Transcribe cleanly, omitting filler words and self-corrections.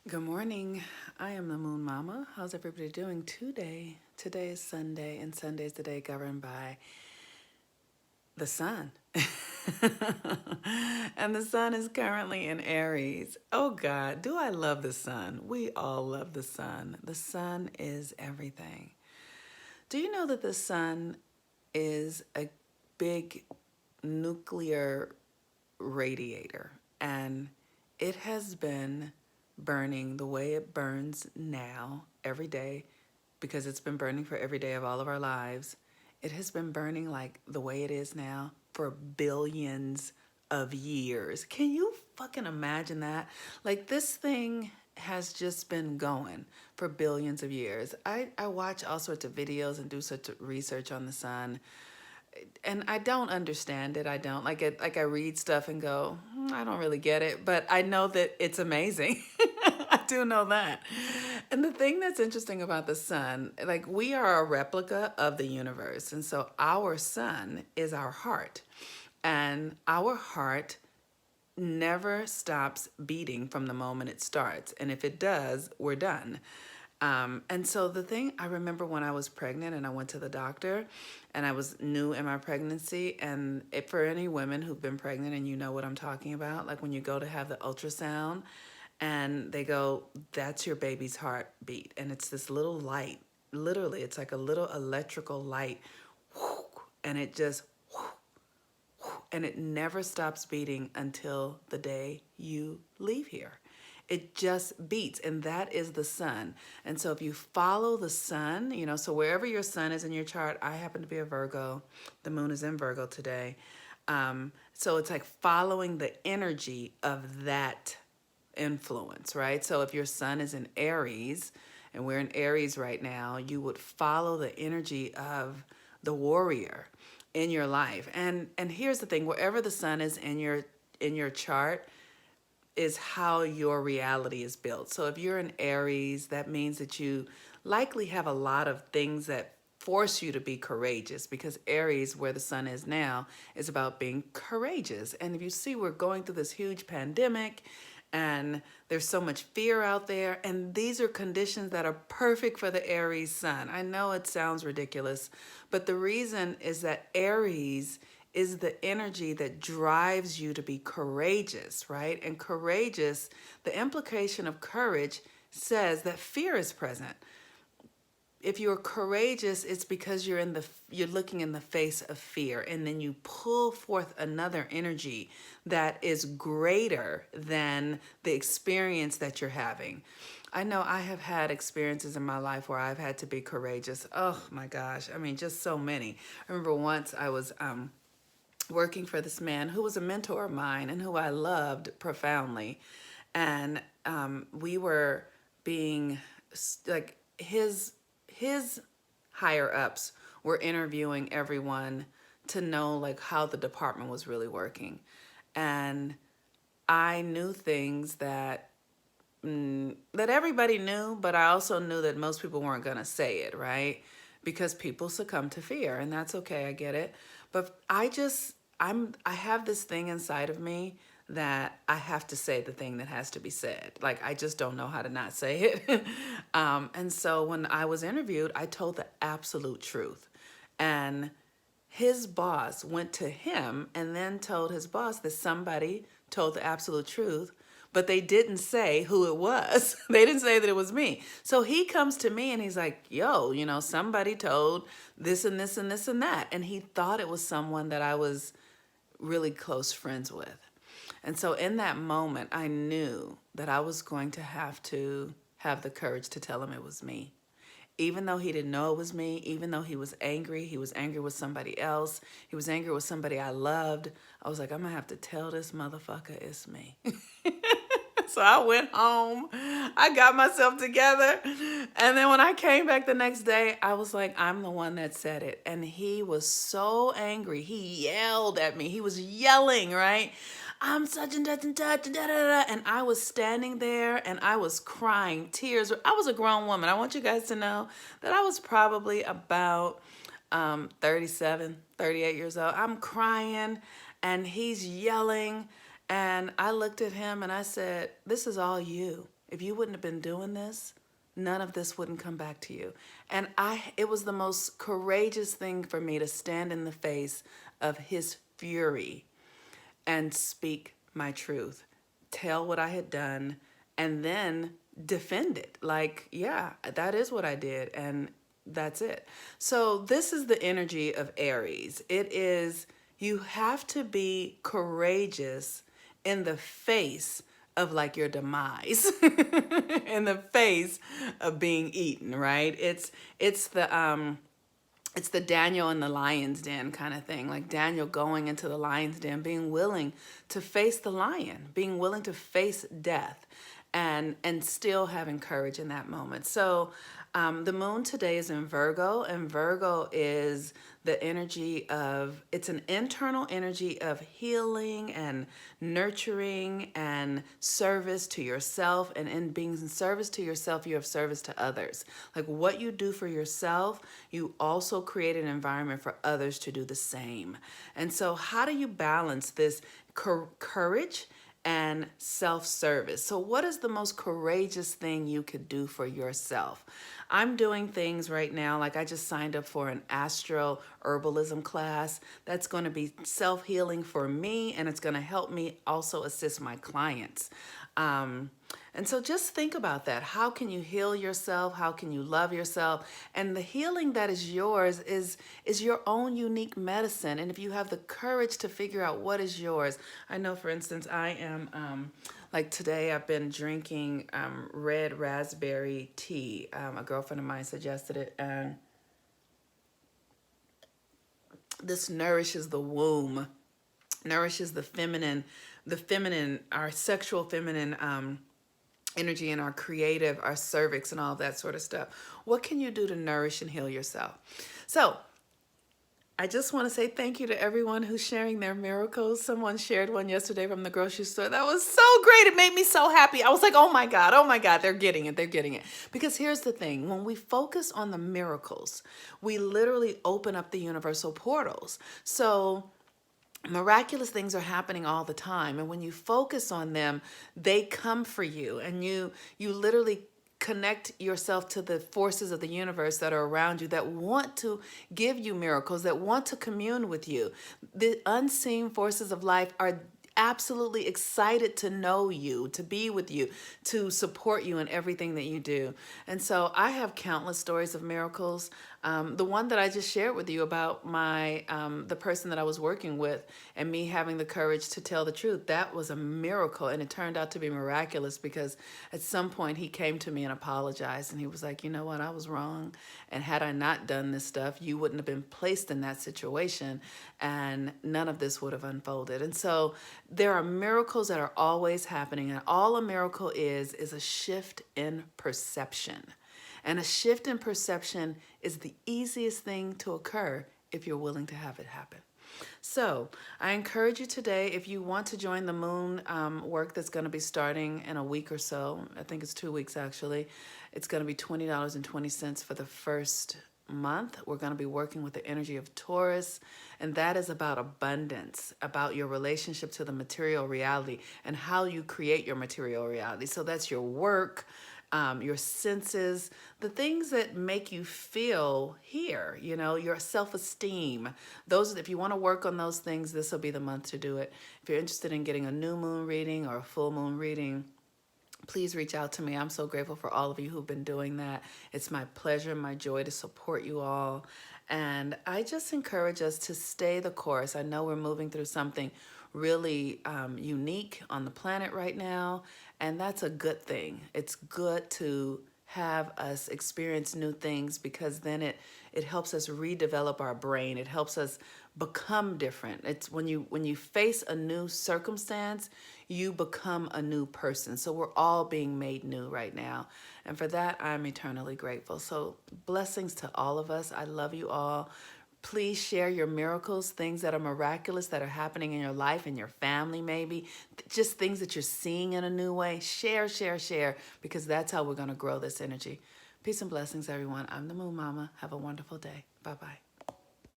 Good morning. I am the Moon Mama. How's everybody doing today? Today is Sunday, and Sunday is the day governed by the sun. And the sun is currently in Aries. Oh God, do I love the sun? We all love the sun. The sun is everything. Do you know that the sun is a big nuclear radiator, and it has been burning the way it burns now every day because it's been burning for every day of all of our lives. It has been burning like the way it is now for billions of years. Can you fucking imagine that? Like, this thing has just been going for billions of years. I watch all sorts of videos and do such research on the sun, and I don't understand it. I don't like it. Like, I read stuff and go, I don't really get it, but I know that it's amazing. I do know that. And the thing that's interesting about the sun, like, we are a replica of the universe. And so our sun is our heart. And our heart never stops beating from the moment it starts. And if it does, we're done. And so the thing I remember when I was pregnant and I went to the doctor and I was new in my pregnancy, and for any women who've been pregnant and you know what I'm talking about, like when you go to have the ultrasound and they go, that's your baby's heartbeat. And it's this little light, literally, it's like a little electrical light. And it just, and it never stops beating until the day you leave here. It just beats, and that is the sun. And so if you follow the sun, so wherever your sun is in your chart, I happen to be a Virgo. The moon is in Virgo today. So it's like following the energy of that influence, right? So if your sun is in Aries, and we're in Aries right now, you would follow the energy of the warrior in your life. And here's the thing, wherever the sun is in your chart is how your reality is built. So if you're in Aries, that means that you likely have a lot of things that force you to be courageous, because Aries, where the sun is now, is about being courageous. And if you see, we're going through this huge pandemic and there's so much fear out there, and these are conditions that are perfect for the Aries sun. I know it sounds ridiculous, but the reason is that Aries is the energy that drives you to be courageous, right? And courageous, the implication of courage says that fear is present. If you're courageous, it's because you're looking in the face of fear, and then you pull forth another energy that is greater than the experience that you're having. I know I have had experiences in my life where I've had to be courageous. Oh my gosh. I mean, just so many. I remember once I was working for this man who was a mentor of mine and who I loved profoundly. And we were being like his higher ups were interviewing everyone to know like how the department was really working. And I knew things that everybody knew, but I also knew that most people weren't going to say it, right? Because people succumb to fear, and that's okay. I get it. But I have this thing inside of me that I have to say the thing that has to be said. Like, I just don't know how to not say it. And so when I was interviewed, I told the absolute truth. And his boss went to him and then told his boss that somebody told the absolute truth, but they didn't say who it was. They didn't say that it was me. So he comes to me and he's like, yo, somebody told this and this and this and that. And he thought it was someone that I was really close friends with. And so in that moment, I knew that I was going to have the courage to tell him it was me. Even though he didn't know it was me, even though he was angry with somebody else, he was angry with somebody I loved, I was like, I'm gonna have to tell this motherfucker it's me. So I went home, I got myself together, and then when I came back the next day, I was like, I'm the one that said it. And he was so angry. He yelled at me. He was yelling, right? I'm such and such and such, da, da, da. And I was standing there and I was crying, tears. I was a grown woman. I want you guys to know that I was probably about 37, 38 years old. I'm crying and he's yelling. And I looked at him and I said, this is all you. if you wouldn't have been doing this, none of this wouldn't come back to you. And it was the most courageous thing for me to stand in the face of his fury and speak my truth, tell what I had done, and then defend it. Like, yeah, that is what I did, and that's it. So this is the energy of Aries. It is, you have to be courageous in the face of like your demise, in the face of being eaten, right? It's the Daniel in the lion's den kind of thing, like Daniel going into the lion's den, being willing to face the lion, being willing to face death, and still having courage in that moment. So the moon today is in Virgo, and Virgo is the energy of, it's an internal energy of healing and nurturing and service to yourself. And in being in service to yourself, you have service to others. Like what you do for yourself, you also create an environment for others to do the same. And so how do you balance this courage and self-service? So what is the most courageous thing you could do for yourself? I'm doing things right now, like I just signed up for an astro herbalism class that's going to be self-healing for me, and it's going to help me also assist my clients. And so just think about that. How can you heal yourself? How can you love yourself? And the healing that is yours is your own unique medicine. And if you have the courage to figure out what is yours, I know, for instance, I am, like today I've been drinking red raspberry tea. A girlfriend of mine suggested it, and this nourishes the womb, nourishes the feminine, our sexual feminine energy, and our creative, our cervix, and all that sort of stuff. What can you do to nourish and heal yourself? So I just want to say thank you to everyone who's sharing their miracles. Someone shared one yesterday from the grocery store. That was so great. It made me so happy. I was like, oh my God, they're getting it. They're getting it. Because here's the thing. When we focus on the miracles, we literally open up the universal portals. So miraculous things are happening all the time, and when you focus on them, they come for you, and you literally connect yourself to the forces of the universe that are around you, that want to give you miracles, that want to commune with you. The unseen forces of life are absolutely excited to know you, to be with you, to support you in everything that you do. And so I have countless stories of miracles. The one that I just shared with you about the person that I was working with, and me having the courage to tell the truth, that was a miracle. And it turned out to be miraculous, because at some point he came to me and apologized, and he was like, you know what, I was wrong. And had I not done this stuff, you wouldn't have been placed in that situation, and none of this would have unfolded. And so there are miracles that are always happening, and all a miracle is a shift in perception. And a shift in perception is the easiest thing to occur if you're willing to have it happen. So I encourage you today, if you want to join the moon work that's going to be starting in a week or so, I think it's 2 weeks actually, it's going to be $20.20 for the first month. We're going to be working with the energy of Taurus, and that is about abundance, about your relationship to the material reality and how you create your material reality. So that's your work, your senses, the things that make you feel here, you know, your self-esteem. Those, if you want to work on those things, this will be the month to do it. If you're interested in getting a new moon reading or a full moon reading, please reach out to me. I'm so grateful for all of you who've been doing that. It's my pleasure, my joy to support you all. And I just encourage us to stay the course. I know we're moving through something really unique on the planet right now, and that's a good thing. It's good to have us experience new things, because then it helps us redevelop our brain. It helps us become different. It's when you face a new circumstance, you become a new person. So we're all being made new right now. And for that, I'm eternally grateful. So blessings to all of us. I love you all. Please share your miracles, things that are miraculous that are happening in your life, in your family maybe, just things that you're seeing in a new way. Share, share, share, because that's how we're going to grow this energy. Peace and blessings, everyone. I'm the Moon Mama. Have a wonderful day. Bye-bye.